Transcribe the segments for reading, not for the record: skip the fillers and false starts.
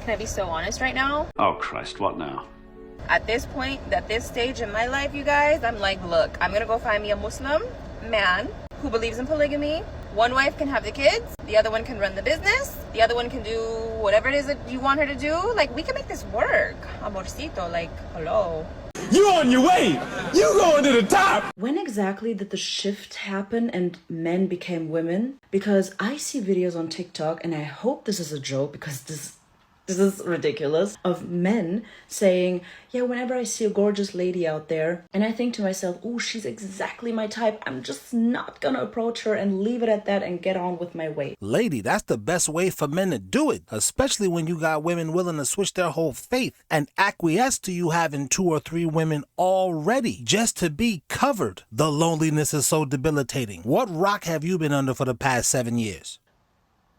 Can I be so honest right now? Oh, Christ, what now? At this point, at this stage in my life, you guys, I'm like, look, I'm gonna go find me a Muslim man who believes in polygamy. One wife can have the kids, the other one can run the business, the other one can do whatever it is that you want her to do. Like, we can make this work. Amorcito, like, hello. You on your way! You going to the top! When exactly did the shift happen and men became women? Because I see videos on TikTok, and I hope this is a joke because this is ridiculous, of men saying, yeah, whenever I see a gorgeous lady out there and I think to myself, oh, she's exactly my type, I'm just not gonna approach her and leave it at that and get on with my way. Lady, that's the best way for men to do it, especially when you got women willing to switch their whole faith and acquiesce to you having 2 or 3 women already just to be covered. The loneliness is so debilitating. What rock have you been under for the past 7 years?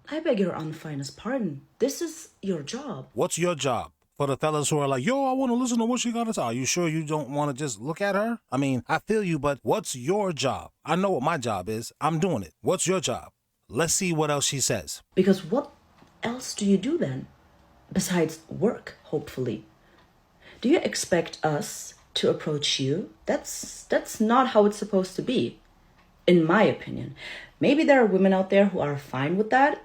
I beg your unfinest pardon. This is your job. What's your job? For the fellas who are like, yo, I want to listen to what she got to say. Are you sure you don't want to just look at her? I mean, I feel you, but what's your job? I know what my job is. I'm doing it. What's your job? Let's see what else she says. Because what else do you do then? Besides work, hopefully. Do you expect us to approach you? That's not how it's supposed to be, in my opinion. Maybe there are women out there who are fine with that.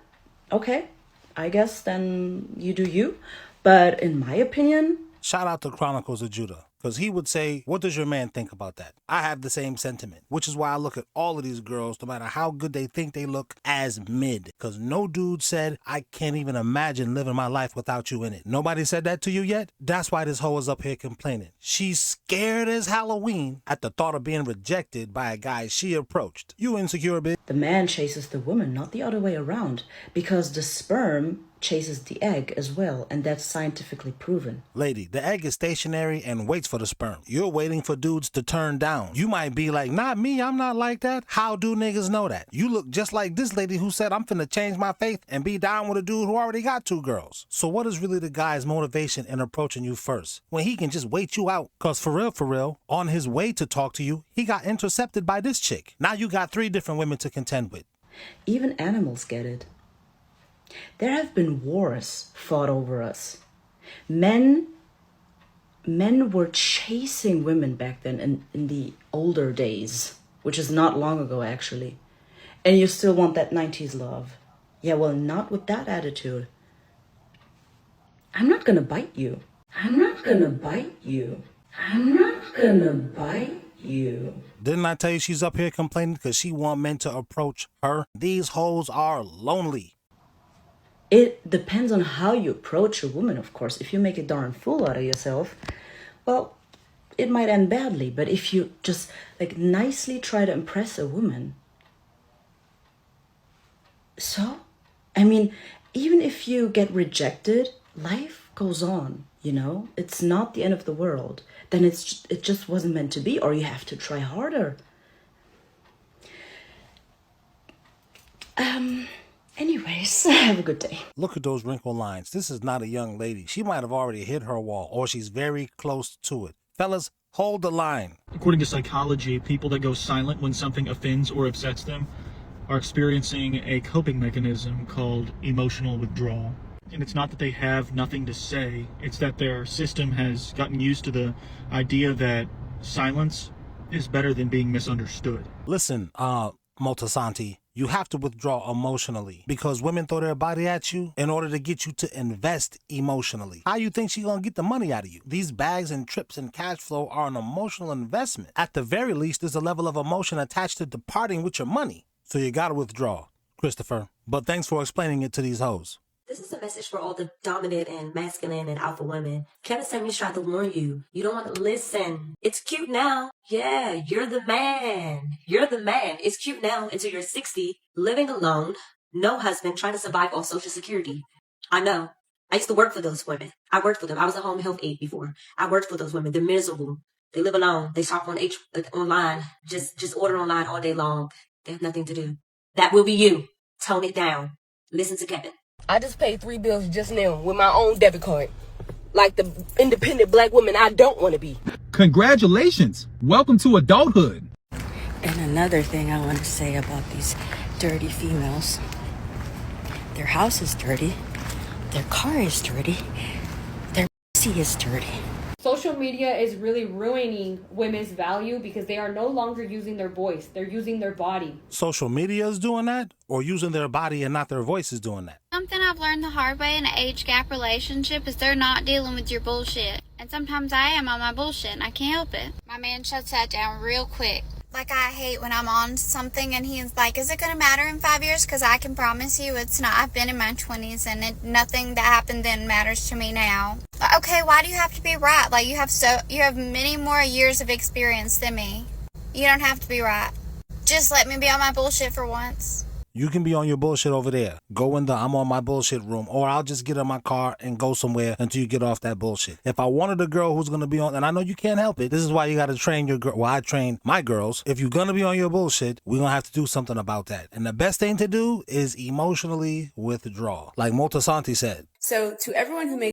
Okay, I guess then you do you. But in my opinion... Shout out to Chronicles of Judah, because he would say, what does your man think about that? I have the same sentiment, which is why I look at all of these girls, no matter how good they think they look, as mid. Because no dude said, I can't even imagine living my life without you in it. Nobody said that to you yet? That's why this hoe is up here complaining. She's scared as Halloween at the thought of being rejected by a guy she approached. You insecure, bitch. The man chases the woman, not the other way around. Because the sperm chases the egg as well, and that's scientifically proven. Lady, the egg is stationary and waits for the sperm. You're waiting for dudes to turn down. You might be like, not me, I'm not like that. How do niggas know that? You look just like this lady who said, I'm finna change my faith and be down with a dude who already got 2 girls. So what is really the guy's motivation in approaching you first, when he can just wait you out? Cause for real, on his way to talk to you, he got intercepted by this chick. Now you got 3 different women to contend with. Even animals get it. There have been wars fought over us. Men were chasing women back then in the older days, which is not long ago actually. And you still want that 90s love. Yeah, well, not with that attitude. I'm not gonna bite you. I'm not gonna bite you. I'm not gonna bite you. Didn't I tell you she's up here complaining because she want men to approach her? These hoes are lonely. It depends on how you approach a woman, of course. If you make a darn fool out of yourself, well, it might end badly. But if you just like nicely try to impress a woman, so, I mean, even if you get rejected, life goes on, you know? It's not the end of the world. Then it just wasn't meant to be, or you have to try harder. Anyways, have a good day. Look at those wrinkle lines. This is not a young lady. She might have already hit her wall, or she's very close to it. Fellas, hold the line. According to psychology, people that go silent when something offends or upsets them are experiencing a coping mechanism called emotional withdrawal. And it's not that they have nothing to say, it's that their system has gotten used to the idea that silence is better than being misunderstood. Listen, Motasanti, you have to withdraw emotionally because women throw their body at you in order to get you to invest emotionally. How you think she gonna get the money out of you? These bags and trips and cash flow are an emotional investment. At the very least, there's a level of emotion attached to departing with your money. So you gotta withdraw, Christopher. But thanks for explaining it to these hoes. This is a message for all the dominant and masculine and alpha women. Kevin Samuels tried to warn you. You don't want to listen. It's cute now. Yeah, you're the man. You're the man. It's cute now until you're 60, living alone, no husband, trying to survive off Social Security. I know. I used to work for those women. I worked for them. I was a home health aide before. I worked for those women. They're miserable. They live alone. They shop online. Just order online all day long. They have nothing to do. That will be you. Tone it down. Listen to Kevin. I just paid 3 bills just now with my own debit card. Like the independent black woman I don't want to be. Congratulations. Welcome to adulthood. And another thing I want to say about these dirty females. Their house is dirty, Their car is dirty. Their pussy is dirty. Social media is really ruining women's value because they are no longer using their voice. They're using their body. Social media is doing that, or using their body and not their voice is doing that? Something I've learned the hard way in an age gap relationship is they're not dealing with your bullshit. And sometimes I am on my bullshit and I can't help it. My man shuts that down real quick. Like, I hate when I'm on something and he's like, is it going to matter in 5 years? Because I can promise you it's not. I've been in my 20s and nothing that happened then matters to me now. Like, okay, why do you have to be right? Like, you have many more years of experience than me. You don't have to be right. Just let me be on my bullshit for once. You can be on your bullshit over there. Go in the I'm on my bullshit room, or I'll just get in my car and go somewhere until you get off that bullshit. If I wanted a girl who's going to be on, and I know you can't help it, this is why you got to train your girl. Well, I train my girls. If you're going to be on your bullshit, we're going to have to do something about that. And the best thing to do is emotionally withdraw. Like Motasanti said. So to everyone who makes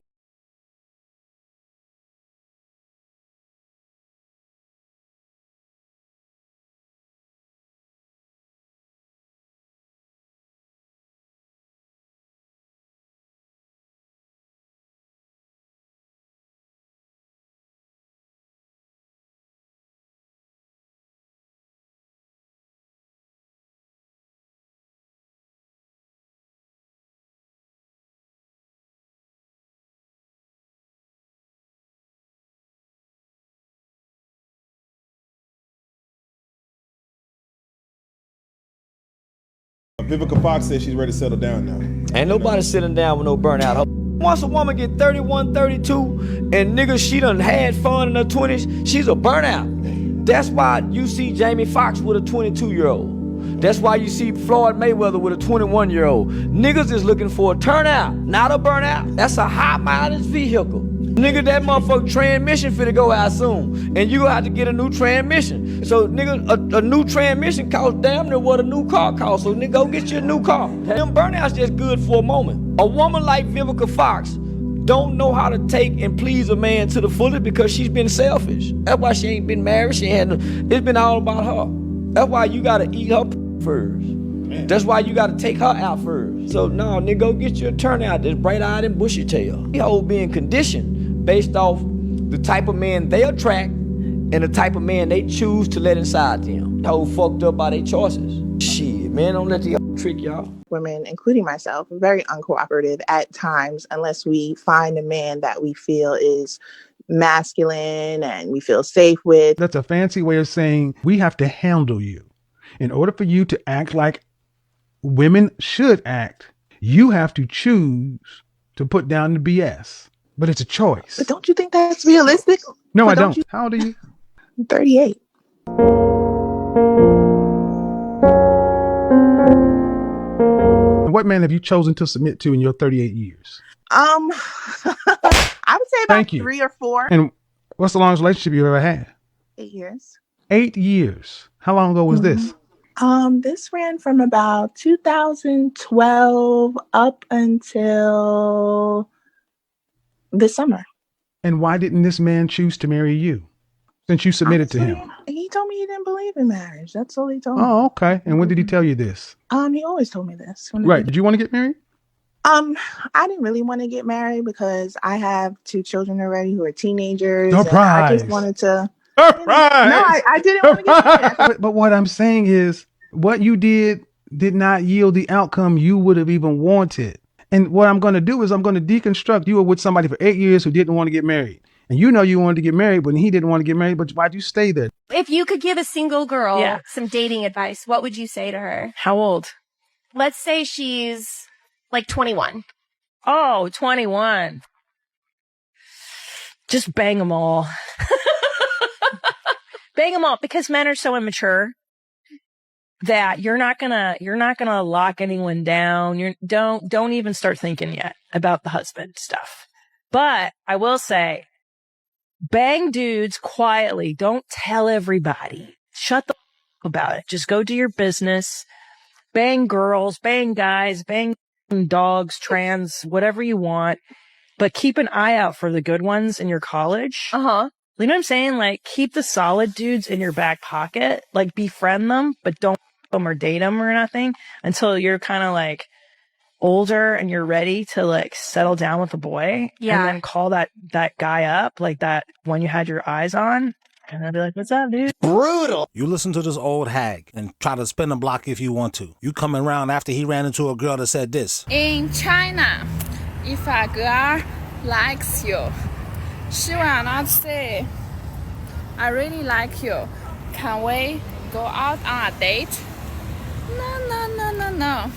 Vivica Fox says she's ready to settle down now. Ain't nobody sitting down with no burnout. Once a woman get 31, 32, and nigga, she done had fun in her 20s, she's a burnout. That's why you see Jamie Foxx with a 22-year-old. That's why you see Floyd Mayweather with a 21-year-old. Niggas is looking for a turnout, not a burnout. That's a high mileage vehicle. Nigga, that motherfucking transmission finna go out soon. And you gonna have to get a new transmission. So, nigga, a new transmission costs damn near what a new car costs. So, nigga, go get you a new car. Them burnouts just good for a moment. A woman like Vivica Fox don't know how to take and please a man to the fullest because she's been selfish. That's why she ain't been married. She had it's been all about her. That's why you gotta eat her first. That's why you gotta take her out first. So, no, nigga, go get you a turnout that's bright-eyed and bushy-tailed. These hoes being conditioned based off the type of man they attract and the type of man they choose to let inside them. How fucked up by their choices. Shit, man, don't let the trick y'all. Women, including myself, are very uncooperative at times unless we find a man that we feel is masculine and we feel safe with. That's a fancy way of saying we have to handle you. In order for you to act like women should act, you have to choose to put down the BS. But it's a choice. But don't you think that's realistic? No, I don't. How old are you? I'm 38. What man have you chosen to submit to in your 38 years? I would say about 3 or 4. And what's the longest relationship you ever had? 8 years. 8 years. How long ago was this? This ran from about 2012 up until this summer. And why didn't this man choose to marry you since you submitted to him? He told me he didn't believe in marriage. That's all he told me. Oh, okay. And when did he tell you this? He always told me this. Right. Did you want to get married? I didn't really want to get married because I have 2 children already who are teenagers. Surprise. And I just wanted to. Surprise. No, I didn't want to get married. But what I'm saying is what you did not yield the outcome you would have even wanted. And what I'm going to do is I'm going to deconstruct. You were with somebody for 8 years who didn't want to get married. And you know you wanted to get married, but he didn't want to get married. But why'd you stay there? If you could give a single girl some dating advice, what would you say to her? How old? Let's say she's like 21. Oh, 21. Just bang them all. Bang them all, because men are so immature that you're not gonna lock anyone down. Don't even start thinking yet about the husband stuff. But I will say, bang dudes quietly. Don't tell everybody. Shut the f- about it. Just go do your business. Bang girls, bang guys, bang dogs, trans, whatever you want. But keep an eye out for the good ones in your college. Uh-huh. You know what I'm saying? Like, keep the solid dudes in your back pocket. Like, befriend them, but don't f- them or date them or nothing until you're kind of like older and you're ready to like settle down with a boy, Yeah. and then call that guy up, like that one you had your eyes on, and then be like, what's up, dude? Brutal. You listen to this old hag and try to spin the block if you want to. You coming around after he ran into a girl that said this. In China, if a girl likes you, she will not say, I really like you. Can we go out on a date? No.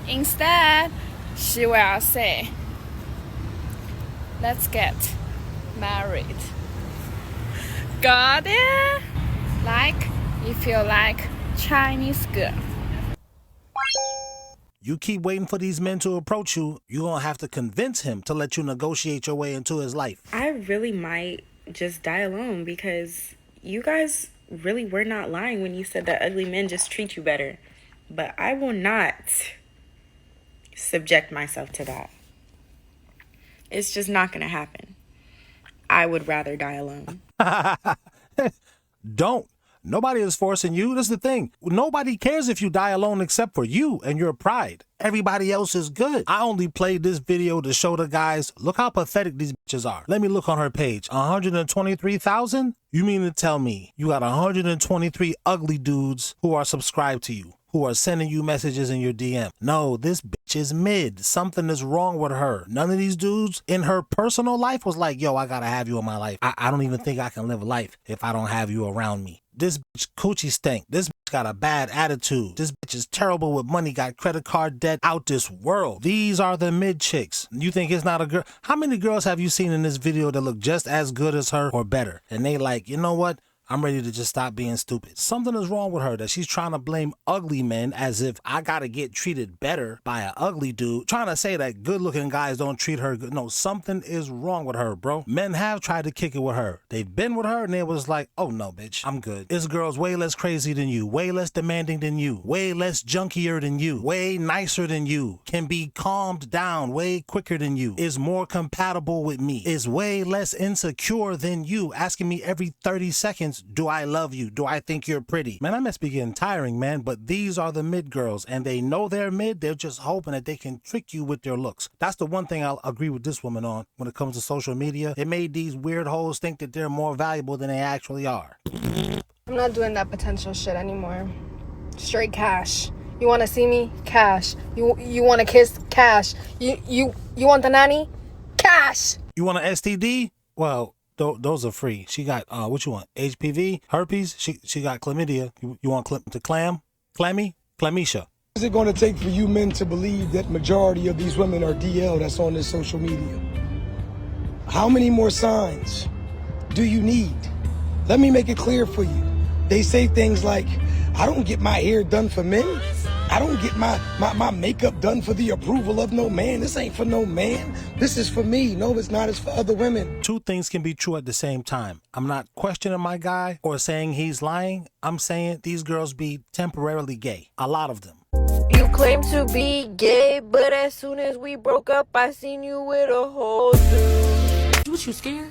Instead, she will say, let's get married. Got it? Like if you like Chinese girl. You keep waiting for these men to approach you, you're going to have to convince him to let you negotiate your way into his life. I really might just die alone because you guys really were not lying when you said that ugly men just treat you better. But I will not subject myself to that. It's just not going to happen. I would rather die alone. Don't. Nobody is forcing you. That's the thing. Nobody cares if you die alone except for you and your pride. Everybody else is good. I only played this video to show the guys, look how pathetic these bitches are. Let me look on her page. 123,000? You mean to tell me you got 123 ugly dudes who are subscribed to you, who are sending you messages in your DM? No, this bitch is mid. Something is wrong with her. None of these dudes in her personal life was like, yo, I gotta have you in my life. I don't even think I can live life if I don't have you around me. This bitch coochie stink. This bitch got a bad attitude. This bitch is terrible with money, got credit card debt out this world. These are the mid chicks. You think it's not a girl? How many girls have you seen in this video that look just as good as her or better? And they like, you know what? I'm ready to just stop being stupid. Something is wrong with her that she's trying to blame ugly men as if I gotta get treated better by an ugly dude. Trying to say that good looking guys don't treat her good. No, something is wrong with her, bro. Men have tried to kick it with her. They've been with her and they was like, oh no, bitch, I'm good. This girl's way less crazy than you, way less demanding than you, way less junkier than you, way nicer than you, can be calmed down way quicker than you, is more compatible with me, is way less insecure than you, asking me every 30 seconds, do I love you? Do I think you're pretty? Man, I must be getting tiring, man, but these are the mid girls, and they know they're mid. They're just hoping that they can trick you with their looks. That's the one thing I'll agree with this woman on when it comes to social media. It made these weird hoes think that they're more valuable than they actually are. I'm not doing that potential shit anymore. Straight cash. You want to see me? Cash. You want to kiss? Cash. You want the nanny? Cash. You want an STD? Well, those are free. She got, what you want? HPV? Herpes? She got chlamydia. You want Clammy? Chlamydia. What is it going to take for you men to believe that majority of these women are DL that's on this social media? How many more signs do you need? Let me make it clear for you. They say things like, I don't get my hair done for men. I don't get my makeup done for the approval of no man. This ain't for no man. This is for me. No, it's not. It's for other women. Two things can be true at the same time. I'm not questioning my guy or saying he's lying. I'm saying these girls be temporarily gay. A lot of them. You claim to be gay, but as soon as we broke up, I seen you with a whole dude. What, you scared?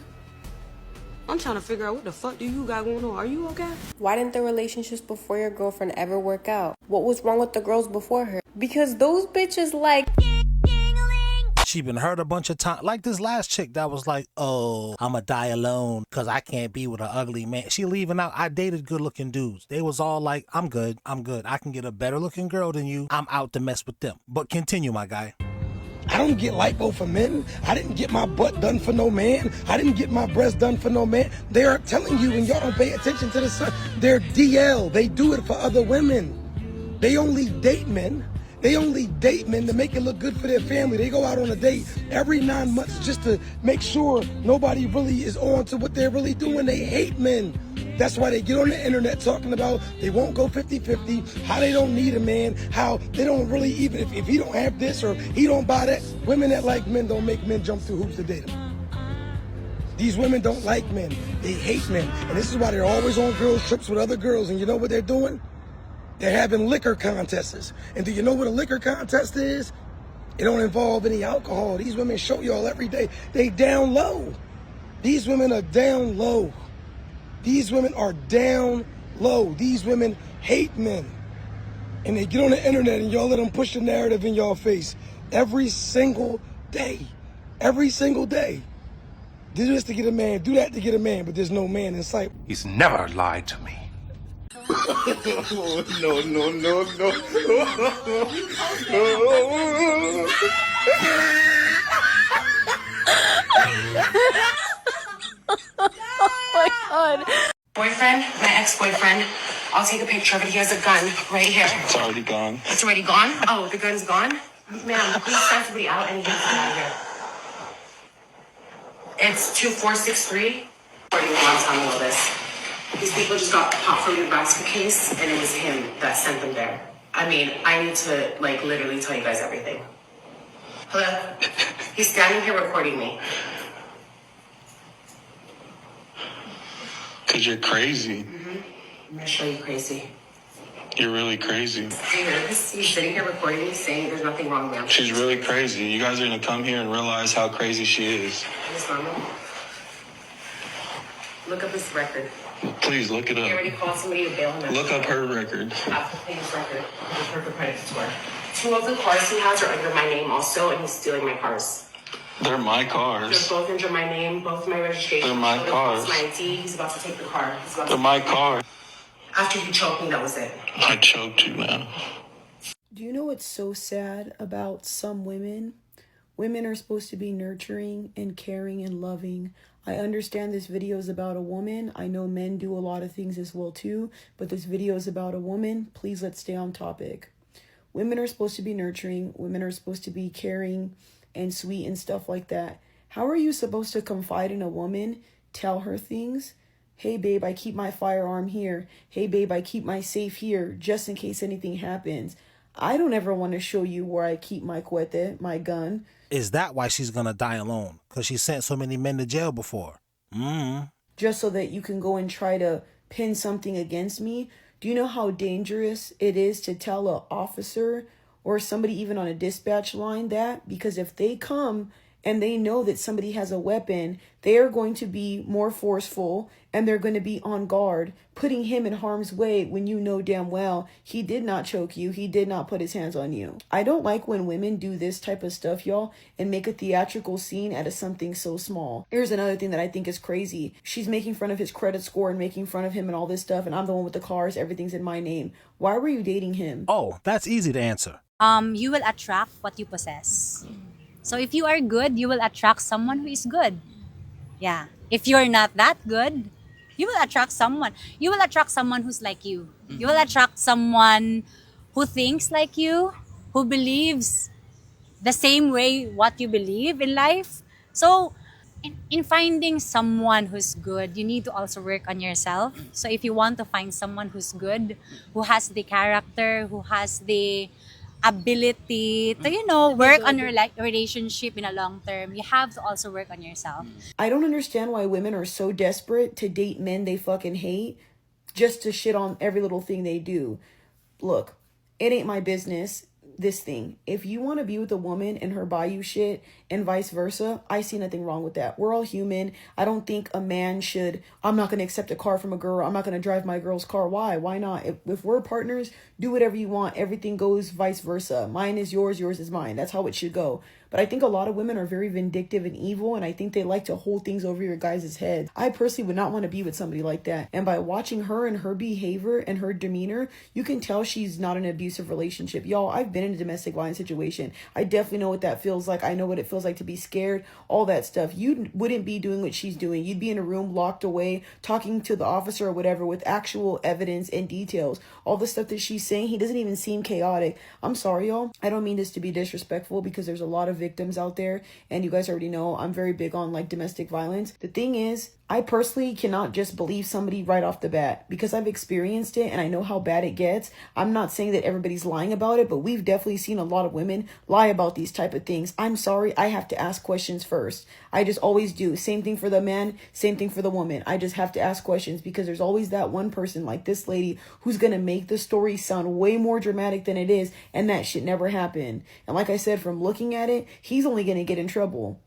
I'm trying to figure out what the fuck do you got going on. Are you okay? Why didn't the relationships before your girlfriend ever work out? What was wrong with the girls before her? Because those bitches like... She been hurt a bunch of times. Like this last chick that was like, oh, I'ma die alone because I can't be with an ugly man. She leaving out. I dated good looking dudes. They was all like, I'm good. I can get a better looking girl than you. I'm out to mess with them. But continue, my guy. I don't get lipo for men. I didn't get my butt done for no man. I didn't get my breast done for no man. They are telling you, and y'all don't pay attention to the sun. They're DL. They do it for other women. They only date men. They only date men to make it look good for their family. They go out on a date every 9 months just to make sure nobody really is on to what they're really doing. They hate men. That's why they get on the internet talking about they won't go 50-50, how they don't need a man, how they don't really even, if he don't have this or he don't buy that. Women that like men don't make men jump through hoops to date them. These women don't like men. They hate men. And this is why they're always on girls' trips with other girls. And you know what they're doing? They're having liquor contests. And do you know what a liquor contest is? It don't involve any alcohol. These women show y'all every day. They down low. These women are down low. These women are down low. These women hate men. And they get on the internet and y'all let them push the narrative in y'all face. every single day. Every single day. Do this to get a man, do that to get a man, but there's no man in sight. He's never lied to me. No, no, no, no. Oh my god. Boyfriend, my ex-boyfriend. I'll take a picture of it. He has a gun right here. It's already gone. It's already gone? Oh, the gun's gone? Ma'am, please send somebody out and get him out of here. It's 2463. Or you want to tell me all this? These people just got popped from the basket case, and it was him that sent them there. I mean, I need to, like, literally tell you guys everything. Hello? He's standing here recording me. Because you're crazy. I'm gonna show you crazy. You're really crazy. Are you nervous? He's sitting here recording me saying there's nothing wrong with me. She's really crazy. You guys are going to come here and realize how crazy she is. Is normal? Look up his record. Please, look it He up. already called somebody to bail him out. Look up her record. That's the thing's record. His perfect credit score. 2 of the cars he has are under my name also, and he's stealing my cars. They're my They're cars. both under my name, both my registration. They're my cars. My ID. He's about to take the car. They're my car. After you choked me, that was it. I choked you, man. Do you know what's so sad about some women? Women are supposed to be nurturing and caring and loving. I understand this video is about a woman. I know men do a lot of things as well too, but this video is about a woman. Please, let's stay on topic. Women are supposed to be nurturing. Women are supposed to be caring and sweet and stuff like that. How are you supposed to confide in a woman, tell her things? Hey babe, I keep my firearm here. Hey babe, I keep my safe here just in case anything happens. I don't ever want to show you where I keep my cohete, my gun. Is that why she's gonna die alone? Because she sent so many men to jail before. Just so that you can go and try to pin something against me. Do you know how dangerous it is to tell an officer or somebody even on a dispatch line that? Because if they come and they know that somebody has a weapon, they are going to be more forceful and they're going to be on guard, putting him in harm's way when you know damn well he did not choke you, he did not put his hands on you. I don't like when women do this type of stuff, y'all, and make a theatrical scene out of something so small. Here's another thing that I think is crazy. She's making fun of his credit score and making fun of him and all this stuff, and I'm the one with the cars, everything's in my name. Why were you dating him? Oh, that's easy to answer. You will attract what you possess. So if you are good, you will attract someone who is good. Yeah. If you're not that good, you will attract someone. You will attract someone who's like you. You will attract someone who thinks like you, who believes the same way what you believe in life. So in finding someone who's good, you need to also work on yourself. So if you want to find someone who's good, who has the character, who has the ability to, work on your relationship in a long term, you have to also work on yourself. I don't understand why women are so desperate to date men they fucking hate just to shit on every little thing they do. Look, it ain't my business, this thing. If you want to be with a woman and her buy you shit and vice versa, I see nothing wrong with that. We're all human. I don't think a man should, I'm not going to accept a car from a girl. I'm not going to drive my girl's car. Why? Why not? If we're partners, do whatever you want. Everything goes vice versa. Mine is yours, yours is mine. That's how it should go. But I think a lot of women are very vindictive and evil, and I think they like to hold things over your guys' heads. I personally would not want to be with somebody like that. And by watching her and her behavior and her demeanor, you can tell she's not in an abusive relationship. Y'all, I've been in a domestic violence situation. I definitely know what that feels like. I know what it feels like to be scared, all that stuff. You wouldn't be doing what she's doing. You'd be in a room locked away, talking to the officer or whatever with actual evidence and details. All the stuff that she's saying, he doesn't even seem chaotic. I'm sorry, y'all. I don't mean this to be disrespectful because there's a lot of victims out there, and you guys already know I'm very big on domestic violence. The thing is, I personally cannot just believe somebody right off the bat because I've experienced it and I know how bad it gets. I'm not saying that everybody's lying about it, but we've definitely seen a lot of women lie about these type of things. I'm sorry, I have to ask questions first. I just always do. Same thing for the man, same thing for the woman. I just have to ask questions because there's always that one person like this lady who's going to make the story sound way more dramatic than it is, and that shit never happened. And like I said, from looking at it, he's only going to get in trouble.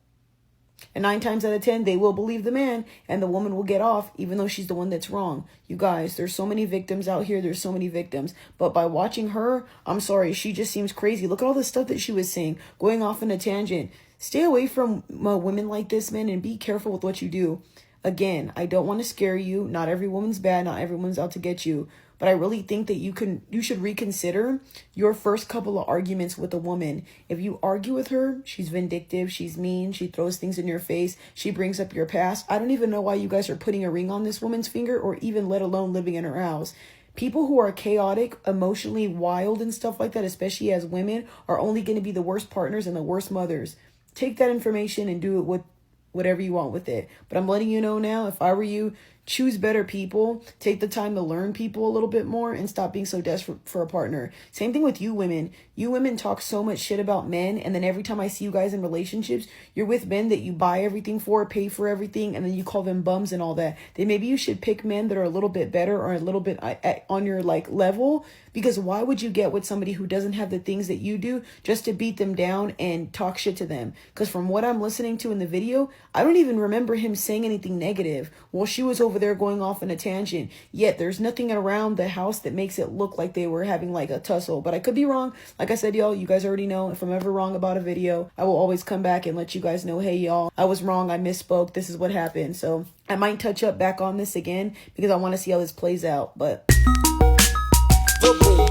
And 9 times out of 10, they will believe the man and the woman will get off even though she's the one that's wrong. You guys, there's so many victims out here. There's so many victims. But by watching her, I'm sorry, she just seems crazy. Look at all the stuff that she was saying, going off on a tangent. Stay away from women like this, man, and be careful with what you do. Again, I don't want to scare you. Not every woman's bad. Not everyone's out to get you. But I really think that you should reconsider your first couple of arguments with a woman. If you argue with her, she's vindictive, she's mean, she throws things in your face, she brings up your past. I don't even know why you guys are putting a ring on this woman's finger or even let alone living in her house. People who are chaotic, emotionally wild and stuff like that, especially as women, are only going to be the worst partners and the worst mothers. Take that information and do it with whatever you want with it. But I'm letting you know now, if I were you, choose better people. Take the time to learn people a little bit more and stop being so desperate for a partner. Same thing with you women. You women talk so much shit about men, and then every time I see you guys in relationships, you're with men that you buy everything for, pay for everything, and then you call them bums and all that. Then maybe you should pick men that are a little bit better or a little bit on your level, because why would you get with somebody who doesn't have the things that you do just to beat them down and talk shit to them? Because from what I'm listening to in the video, I don't even remember him saying anything negative. Well, she was over there going off on a tangent, yet there's nothing around the house that makes it look like they were having like a tussle. But I could be wrong. Like I said, y'all, you guys already know, if I'm ever wrong about a video, I will always come back and let you guys know, hey y'all, I was wrong, I misspoke, this is what happened. So I might touch up back on this again because I want to see how this plays out. But boom,